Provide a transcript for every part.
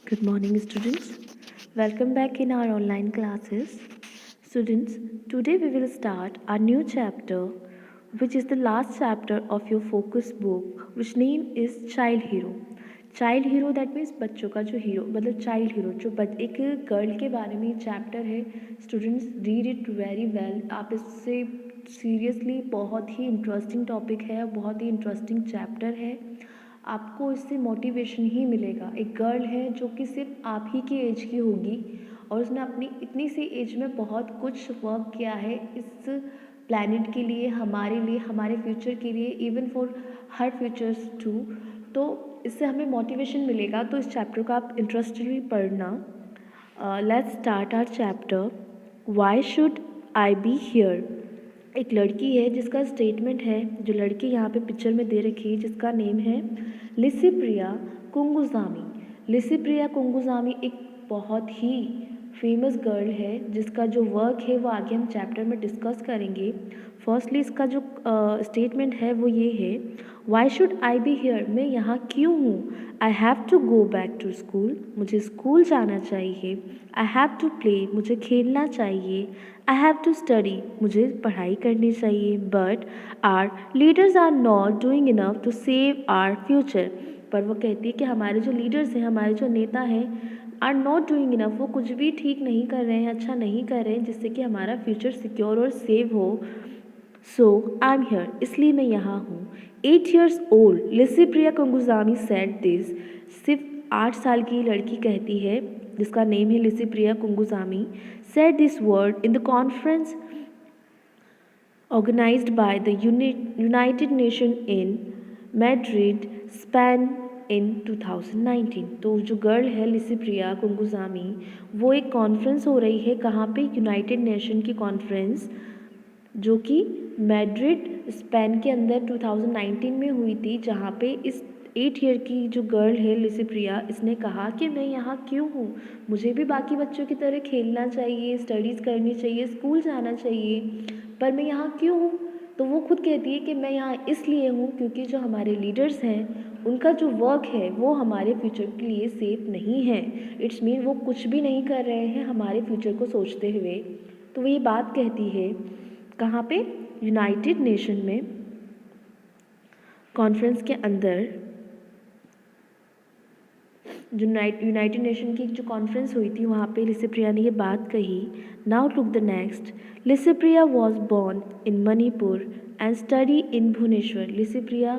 Good morning, students. Welcome back in our online classes. Students, today we will start a new chapter, which is the last chapter of your focus book, which name is Child Hero. Child hero that means बच्चों का जो hero मतलब child hero जो एक girl के बारे में chapter है. Students read it very well. आप इससे सीरियसली बहुत ही इंटरेस्टिंग टॉपिक है, बहुत ही इंटरेस्टिंग चैप्टर है. आपको इससे मोटिवेशन ही मिलेगा. एक गर्ल है जो कि सिर्फ आप ही की एज की होगी और उसने अपनी इतनी सी एज में बहुत कुछ वर्क किया है इस प्लैनेट के लिए, हमारे फ्यूचर के लिए, even for her futures too. तो इससे हमें मोटिवेशन मिलेगा. तो इस चैप्टर को आप इंटरेस्टेडली पढ़ना. Let's start our chapter. Why should I be here. एक लड़की है जिसका स्टेटमेंट है, जो लड़की यहाँ पे पिक्चर में दे रखी है, जिसका नेम है लिसिप्रिया कुंगुजामी. लिसिप्रिया कुंगुजामी एक बहुत ही फेमस गर्ल है जिसका जो वर्क है वो आगे हम चैप्टर में डिस्कस करेंगे. फर्स्टली इसका जो स्टेटमेंट है वो ये है, why should I be here. मैं यहाँ क्यों हूँ. I have to go back to school. मुझे स्कूल जाना चाहिए. I have to play. मुझे खेलना चाहिए. I have to study. मुझे पढ़ाई करनी चाहिए. But our leaders are not doing enough to save our future. पर वो कहती है कि हमारे जो लीडर्स हैं, हमारे जो नेता हैं, आर नॉट डूइंग इनफ. वो कुछ भी ठीक नहीं कर रहे हैं, अच्छा नहीं कर रहे हैं जिससे कि हमारा फ्यूचर सिक्योर और सेव हो. So I am here. इसलिए मैं यहाँ हूँ. 8 years old Licypriya Kangujam said this. सिर्फ 8 साल की लड़की कहती है, जिसका नेम है Licypriya कुंगुजामी, said this word in the conference organized by the United Nations in Madrid, Spain in 2019. तो जो गर्ल है लिसिप्रिया कुंगुजामी, वो एक कॉन्फ्रेंस हो रही है. कहाँ पे. यूनाइटेड नेशन की कॉन्फ्रेंस जो कि मैड्रिड स्पेन के अंदर 2019 में हुई थी, जहाँ पे इस 8 ईयर की जो गर्ल है लिसिप्रिया, इसने कहा कि मैं यहाँ क्यों हूँ. मुझे भी बाकी बच्चों की तरह खेलना चाहिए, स्टडीज़ करनी चाहिए, स्कूल जाना चाहिए, पर मैं यहाँ क्यों हूँ. तो वो खुद कहती है कि मैं यहाँ इसलिए हूँ क्योंकि जो हमारे लीडर्स हैं उनका जो वर्क है वो हमारे फ्यूचर के लिए सेफ नहीं है. इट्स मीन वो कुछ भी नहीं कर रहे हैं हमारे फ्यूचर को सोचते हुए. तो वो ये बात कहती है कहाँ पे. यूनाइटेड नेशन में कॉन्फ्रेंस के अंदर, जो यूनाइटेड नेशन की जो कॉन्फ्रेंस हुई थी वहाँ पे लिसिप्रिया ने ये बात कही. Now look the next. Licypriya was born in Manipur and study in Bhubaneswar. Licypriya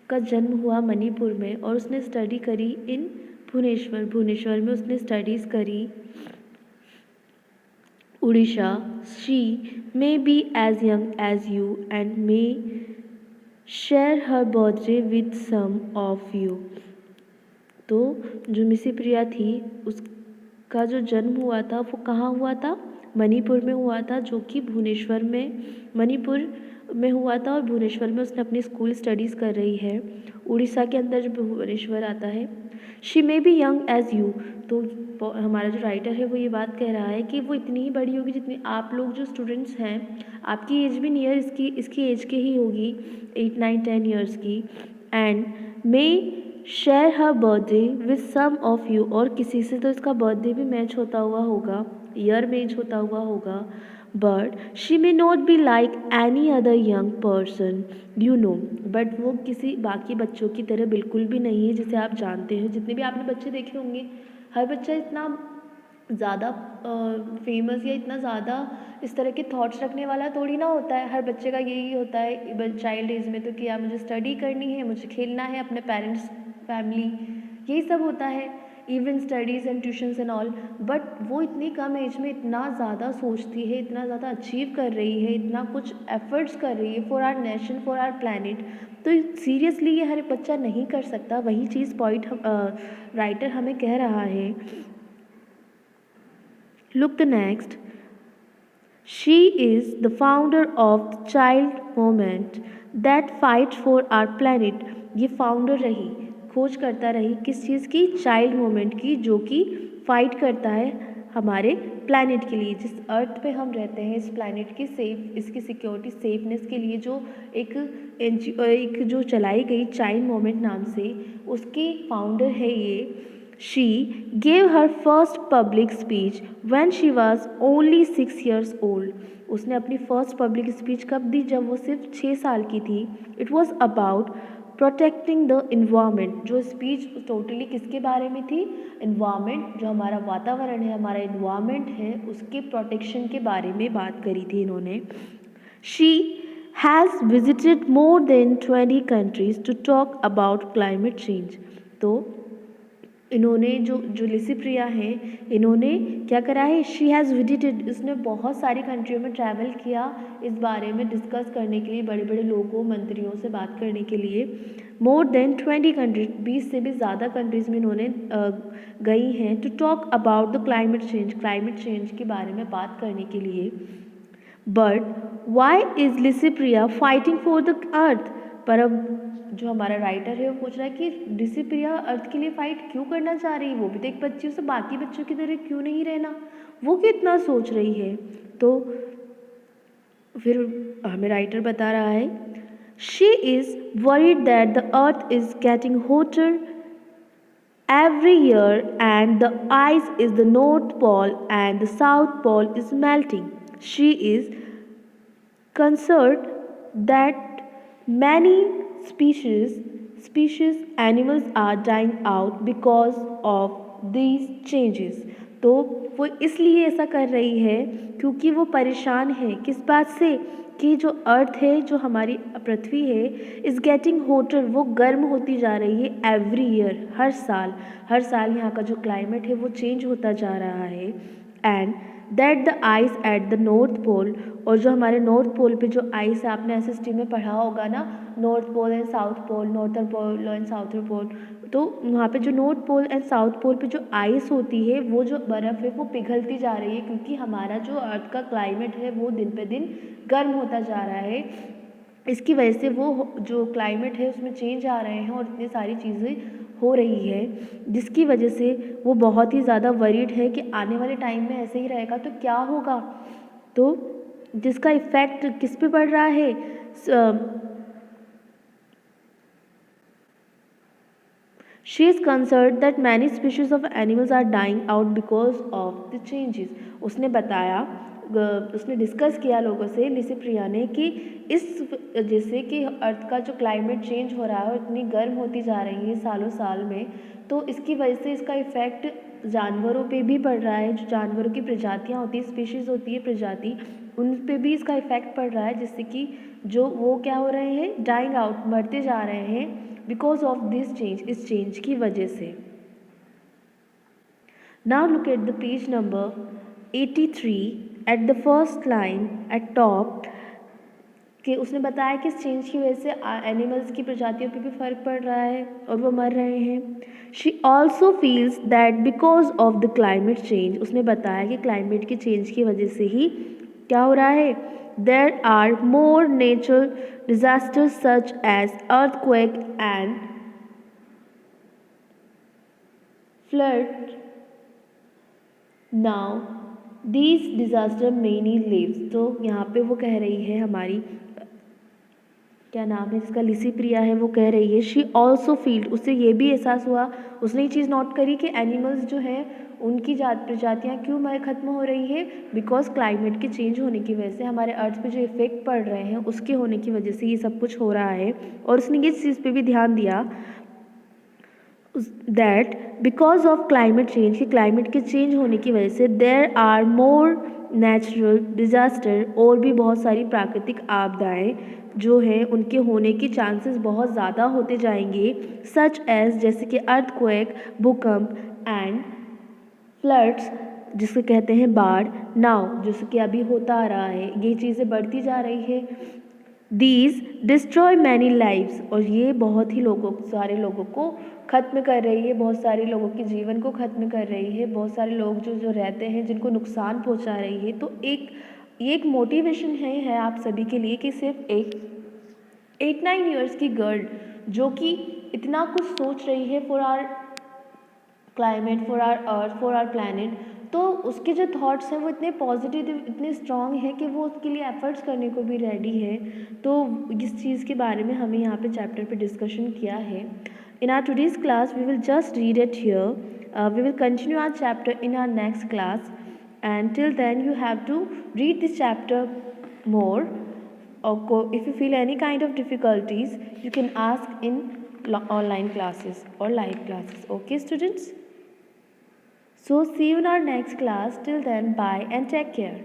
का जन्म हुआ मणिपुर में और उसने स्टडी करी इन भुवनेश्वर. भुवनेश्वर में उसने स्टडीज़ करी. Orissa. She may be as young as you and may share her birthday with some of you. तो जो लिसिप्रिया थी उसका जो जन्म हुआ था वो कहाँ हुआ था. मणिपुर में हुआ था, जो कि भुवनेश्वर में, मणिपुर में हुआ था और भुवनेश्वर में उसने अपनी स्कूल स्टडीज़ कर रही है. उड़ीसा के अंदर जो भुवनेश्वर आता है. She may be young age you. तो हमारा जो राइटर है वो ये बात कह रहा है कि वो इतनी ही बड़ी होगी जितनी आप लोग जो स्टूडेंट्स हैं, आपकी एज भी नियर इसकी एज के ही होगी, 8, 9, 10 ईयर्स की. And may share her birthday with some of you. और किसी से तो इसका बर्थडे भी मैच होता हुआ होगा, ईयर मैच होता हुआ होगा. But she may not be like any other young person you know. But वो किसी बाकी बच्चों की तरह बिल्कुल भी नहीं है जिसे आप जानते हैं. जितने भी आपने बच्चे देखे होंगे, हर बच्चा इतना ज़्यादा फेमस या इतना ज़्यादा इस तरह के थॉट्स रखने वाला थोड़ी ना होता है. हर बच्चे का यही होता है चाइल्ड एज में तो कि यार मुझे स्टडी करनी है, मुझे खेलना है, अपने पेरेंट्स, फैमिली, यही सब होता है. Even studies and tuitions and all. But वो इतनी कम एज में इतना ज़्यादा सोचती है, इतना ज़्यादा अचीव कर रही है, इतना कुछ एफर्ट्स कर रही है for our nation, for our planet. तो सीरियसली ये हर एक बच्चा नहीं कर सकता. वही चीज़ पॉइंट राइटर हमें कह रहा है. Look the next. She is the founder of the child movement that fights for our planet. ये फाउंडर रही, खोज करता रही किस चीज़ की. चाइल्ड मूवमेंट की, जो कि फाइट करता है हमारे प्लैनेट के लिए, जिस अर्थ पे हम रहते हैं, इस प्लैनेट की इसकी सिक्योरिटी, सेफनेस के लिए जो एक जो चलाई गई चाइल्ड मूवमेंट नाम से, उसकी फाउंडर है ये. She gave her first public speech when she was only 6 years old. उसने अपनी फर्स्ट पब्लिक स्पीच कब दी? जब वो सिर्फ 6 साल की थी. It was about protecting the environment. जो स्पीच टोटली किसके बारे में थी? इन्वायरमेंट, जो हमारा वातावरण है, हमारा इन्वायरमेंट है, उसके प्रोटेक्शन के बारे में बात करी थी इन्होंने. She has visited more than 20 countries to talk about climate change. तो इन्होंने जो लिसिप्रिया हैं, इन्होंने क्या करा है? शी हैज़ विजिटेड, इसने बहुत सारी कंट्रियों में ट्रैवल किया इस बारे में डिस्कस करने के लिए, बड़े बड़े लोगों, मंत्रियों से बात करने के लिए. मोर देन 20 कंट्रीज, 20 से भी ज़्यादा कंट्रीज़ में इन्होंने गई हैं to talk about the climate change, climate change के बारे में बात करने के लिए. But why is Licypriya fighting for the earth? पर अब जो हमारा राइटर है वो पूछ रहा है कि लिसिप्रिया अर्थ के लिए फाइट क्यों करना चाह रही है? वो भी तो एक बच्ची, उसे बाकी बच्चों की तरह क्यों नहीं रहना? वो कितना सोच रही है? तो फिर हमें राइटर बता रहा है, she is worried that the earth is getting voter every year and the ice is the north pole and the south pole is melting. She is concerned that many species animals are dying out because of these changes. तो वो इसलिए ऐसा कर रही है क्योंकि वो परेशान है किस बात से? कि जो अर्थ है, जो हमारी पृथ्वी है, इज़ गेटिंग होटर, वो गर्म होती जा रही है एवरी ईयर, हर साल यहाँ का जो क्लाइमेट है वो चेंज होता जा रहा है. And that the ice at the North Pole, और जो हमारे नॉर्थ पोल पे जो आइस है, आपने एसएसटी में पढ़ा होगा ना, north pole and south pole, northern pole and southern pole. तो वहाँ पे जो north pole and south pole पे जो आइस होती है, वो जो बर्फ़ है वो पिघलती जा रही है क्योंकि हमारा जो अर्थ का क्लाइमेट है वो दिन पे दिन गर्म होता जा रहा है. इसकी वजह से वो जो क्लाइमेट है उसमें चेंज आ रहे हैं और इतनी सारी चीज़ें हो रही है, जिसकी वजह से वो बहुत ही ज़्यादा वरीड है कि आने वाले टाइम में ऐसे ही रहेगा तो क्या होगा. तो जिसका इफ़ेक्ट किस पे पड़ रहा है? She is concerned that many species of animals are dying out because of the changes. उसने बताया, उसने डिस्कस किया लोगों से, लिसिप्रिया ने, कि इस जैसे कि अर्थ का जो क्लाइमेट चेंज हो रहा है और इतनी गर्म होती जा रही है सालों साल में, तो इसकी वजह से इसका इफ़ेक्ट जानवरों पे भी पड़ रहा है. जो जानवरों की प्रजातियाँ होती है, स्पीशीज़ होती है प्रजाति, उन पे भी इसका इफ़ेक्ट पड़ रहा है, जिससे कि जो वो क्या हो रहे हैं? डाइंग आउट, मरते जा रहे हैं बिकॉज ऑफ दिस चेंज, इस चेंज की वजह से. Now look at the page number 83 at the first line at top, कि उसने बताया कि इस चेंज की वजह से एनिमल्स की प्रजातियों पे भी फ़र्क पड़ रहा है और वो मर रहे हैं. She also feels that because of the climate change, उसने बताया कि क्लाइमेट की चेंज की वजह से ही क्या हो रहा है? There are more natural disasters such as earthquake and flood. Now these disaster many lives. तो यहाँ पे वो कह रही है, हमारी क्या नाम है जिसका, लिसिप्रिया है, वो कह रही है शी ऑल्सो फील्ड, उससे ये भी एहसास हुआ, उसने ये चीज़ नोट करी कि एनिमल्स जो है उनकी प्रजातियाँ क्यों ख़त्म हो रही है? बिकॉज क्लाइमेट के चेंज होने की वजह से, हमारे अर्थ पे जो इफ़ेक्ट पड़ रहे हैं उसके होने की वजह से ये सब कुछ हो रहा है. और उसने इस चीज़ पे भी ध्यान दिया that because of climate change, कि क्लाइमेट के चेंज होने की वजह से there are more natural disaster, और भी बहुत सारी प्राकृतिक आपदाएँ जो है उनके होने के चांसेस बहुत ज़्यादा होते जाएंगे. सच एज, जैसे कि अर्थक्वेक, भूकंप, एंड फ्लड्स, जिसे कहते हैं बाढ़. नाउ, जैसे कि अभी होता आ रहा है, ये चीज़ें बढ़ती जा रही है. दीज डिस्ट्रॉय मैनी लाइव्स, और ये बहुत ही सारे लोगों को ख़त्म कर रही है, बहुत सारे लोगों के जीवन को ख़त्म कर रही है, बहुत सारे लोग जो रहते हैं जिनको नुकसान पहुंचा रही है. तो एक मोटिवेशन है आप सभी के लिए कि सिर्फ एक 8-9 ईयर्स की गर्ल जो कि इतना कुछ सोच रही है for our climate, for our earth, for our planet, तो उसके जो थॉट्स हैं वो इतने पॉजिटिव, इतने स्ट्रॉन्ग हैं कि वो उसके लिए एफर्ट्स करने को भी रेडी है. तो इस चीज़ के बारे में हमें यहाँ पे चैप्टर पे डिस्कशन किया है. In our today's class we will just read it here. We will continue our chapter in our next class, and till then you have to read this chapter more. If you feel any kind of difficulties, you can ask in online classes or live classes. Okay, students? So see you in our next class. Till then, bye and take care.